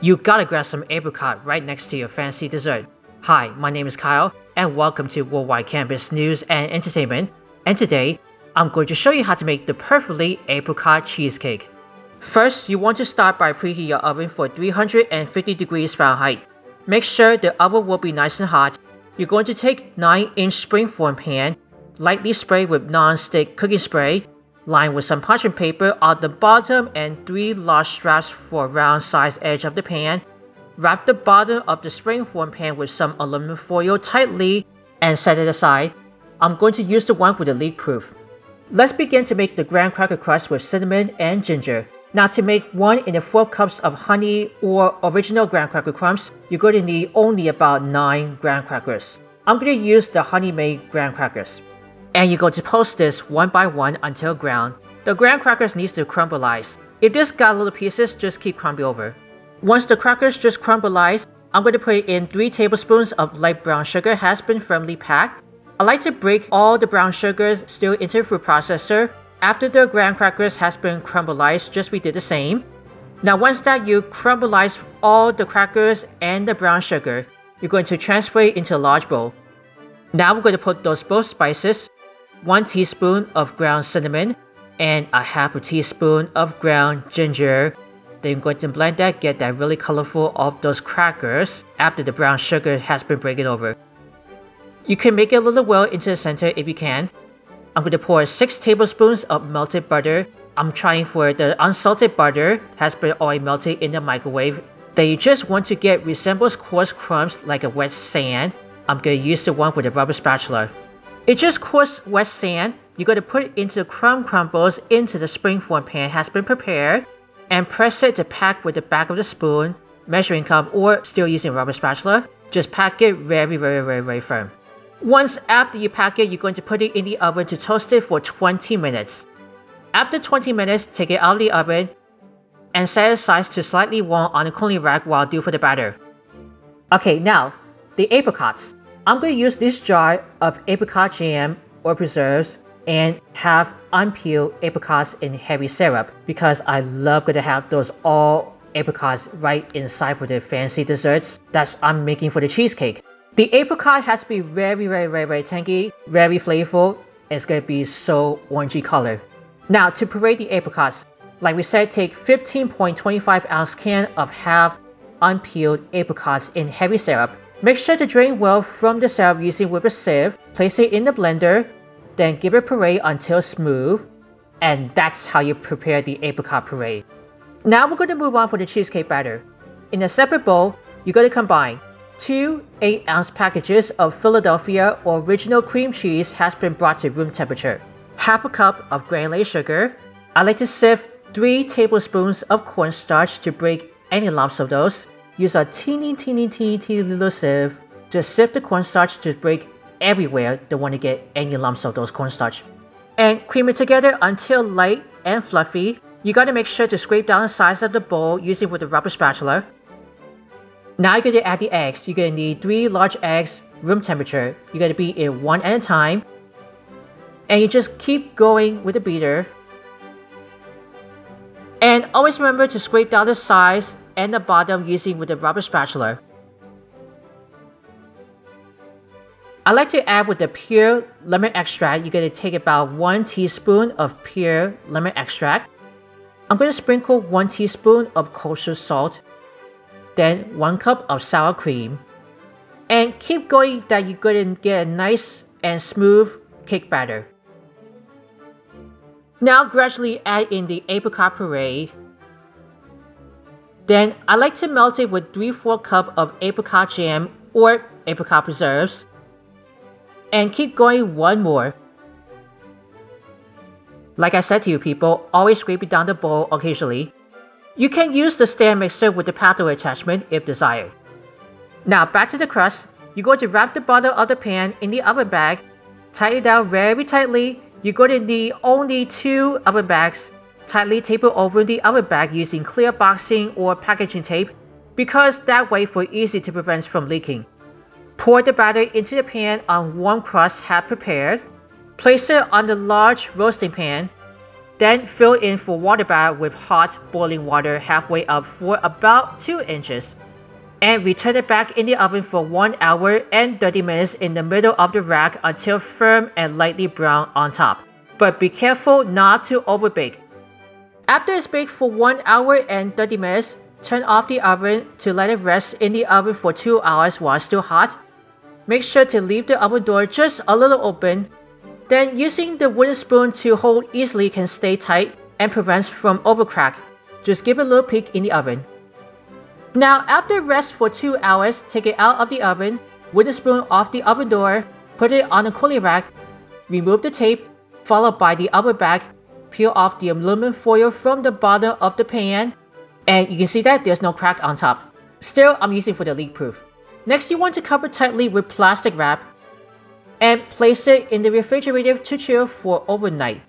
You gotta grab some apricot right next to your fancy dessert. Hi, my name is Kyle, and welcome to Worldwide Campus News and Entertainment, and today, I'm going to show you how to make the Perfectly Apricot Cheesecake. First, you want to start by preheat your oven for 350 degrees Fahrenheit. Make sure the oven will be nice and hot. You're going to take 9-inch springform pan, lightly spray with non-stick cooking spray, line with some parchment paper on the bottom and 3 large straps for round sized edge of the pan. Wrap the bottom of the springform pan with some aluminum foil tightly and set it aside. I'm going to use the one with the leak proof. Let's begin to make the Graham Cracker Crust with cinnamon and ginger. Now to make 1 4 cups of honey or original Graham Cracker Crumbs, you're going to need only about 9 graham crackers. I'm going to use the honey-made graham crackers. And you're going to poach this one by one until ground. The graham crackers needs to crumbleize. If this got little pieces, just keep crumbing over. Once the crackers just crumbleize, I'm going to put in 3 tablespoons of light brown sugar has been firmly packed. I like to break all the brown sugars still into the food processor. After the graham crackers has been crumbleized, just we did the same. Now once that you crumbleize all the crackers and the brown sugar, you're going to transfer it into a large bowl. Now we're going to put those both spices, 1 teaspoon of ground cinnamon and a half a teaspoon of ground ginger. Then you're going to blend that, get that really colorful of those crackers after the brown sugar has been broken over. You can make it a little well into the center if you can. I'm going to pour 6 tablespoons of melted butter. I'm trying for the unsalted butter, has been already melted in the microwave. Then you just want to get resembles coarse crumbs like a wet sand. I'm going to use the one with a rubber spatula. It's just coarse wet sand. You're going to put it into the crumbles into the springform pan has been prepared and press it to pack with the back of the spoon, measuring cup, or still using a rubber spatula. Just pack it very firm. Once after you pack it, you're going to put it in the oven to toast it for 20 minutes. After 20 minutes, take it out of the oven and set it aside to slightly warm on a cooling rack while due for the batter. Okay, now, the apricots. I'm going to use this jar of apricot jam or preserves and have unpeeled apricots in heavy syrup because I love going to have those all apricots right inside for the fancy desserts that I'm making for the cheesecake. The apricot has to be very tangy, very flavorful. It's going to be so orangey color. Now to puree the apricots, like we said, take 15.25 ounce can of half unpeeled apricots in heavy syrup. Make sure to drain well from the syrup using with a sieve. Place it in the blender, then give it puree until smooth. And that's how you prepare the apricot puree. Now we're going to move on for the cheesecake batter. In a separate bowl, you're going to combine 2 8-ounce packages of Philadelphia original cream cheese has been brought to room temperature. Half a cup of granulated sugar. I like to sift 3 tablespoons of cornstarch to break any lumps of those. Use a teeny little sieve to sift the cornstarch to break everywhere. Don't want to get any lumps of those cornstarch. And cream it together until light and fluffy. You got to make sure to scrape down the sides of the bowl using with a rubber spatula. Now you're going to add the eggs. You're going to need 3 large eggs, room temperature. You're going to beat it one at a time. And you just keep going with the beater. And always remember to scrape down the sides and the bottom using with the rubber spatula. I like to add with the pure lemon extract. You're going to take about 1 teaspoon of pure lemon extract. I'm going to sprinkle 1 teaspoon of kosher salt. Then 1 cup of sour cream. And keep going that you're going to get a nice and smooth cake batter. Now gradually add in the apricot puree. Then I like to melt it with 3/4 cup of apricot jam or apricot preserves. And keep going 1 more. Like I said to you people, always scrape it down the bowl occasionally. You can use the stand mixer with the paddle attachment if desired. Now back to the crust. You're going to wrap the bottom of the pan in the oven bag. Tie it down very tightly. You're going to need only 2 oven bags. Tightly tape it over the oven bag using clear boxing or packaging tape because that way for easy to prevent from leaking. Pour the batter into the pan on warm crust half prepared. Place it on the large roasting pan. Then fill in full water bath with hot boiling water halfway up for about 2 inches. And return it back in the oven for 1 hour and 30 minutes in the middle of the rack until firm and lightly brown on top. But be careful not to overbake. After it's baked for 1 hour and 30 minutes, turn off the oven to let it rest in the oven for 2 hours while still hot. Make sure to leave the oven door just a little open. Then using the wooden spoon to hold easily can stay tight and prevents from overcrack. Just give it a little peek in the oven. Now after rest for 2 hours, take it out of the oven, with the spoon off the oven door, put it on a cooling rack, remove the tape, followed by the oven back, peel off the aluminum foil from the bottom of the pan, and you can see that there's no crack on top. Still, I'm using for the leak proof. Next, you want to cover tightly with plastic wrap and place it in the refrigerator to chill for overnight.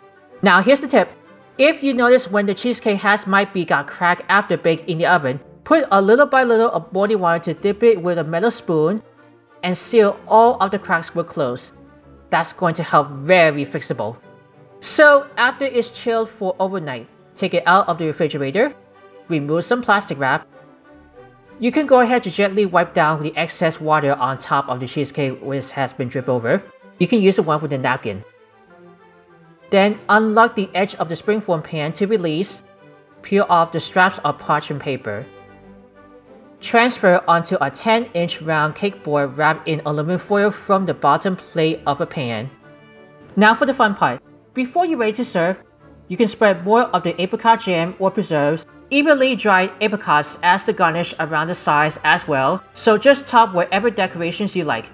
Now here's the tip. If you notice when the cheesecake might be got cracked after baked in the oven, put a little by little of boiling water to dip it with a metal spoon and seal all of the cracks with close. That's going to help very fixable. So after it's chilled for overnight, take it out of the refrigerator, remove some plastic wrap. You can go ahead to gently wipe down the excess water on top of the cheesecake which has been dripped over. You can use the one with a napkin. Then unlock the edge of the springform pan to release. Peel off the straps of parchment paper. Transfer onto a 10-inch round cake board wrapped in aluminum foil from the bottom plate of a pan. Now for the fun part. Before you're ready to serve, you can spread more of the apricot jam or preserves, evenly dried apricots as the garnish around the sides as well, so just top whatever decorations you like.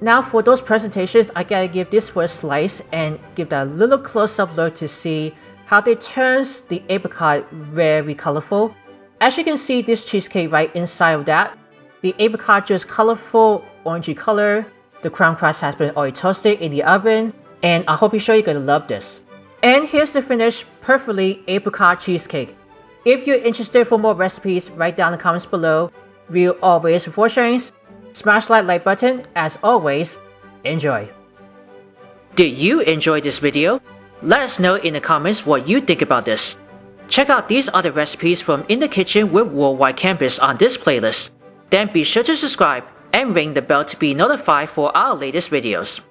Now for those presentations, I gotta give this first slice and give that a little close-up look to see how they turns the apricot very colorful. As you can see this cheesecake right inside of that, the apricot just colorful orangey color, the crown crust has been already toasted in the oven, and I hope you're gonna love this. And here's the finished Perfectly Apricot Cheesecake. If you're interested for more recipes, write down in the comments below. Real always before sharing. Smash that like button. As always, enjoy. Did you enjoy this video? Let us know in the comments what you think about this. Check out these other recipes from In the Kitchen with Worldwide Campus on this playlist. Then be sure to subscribe and ring the bell to be notified for our latest videos.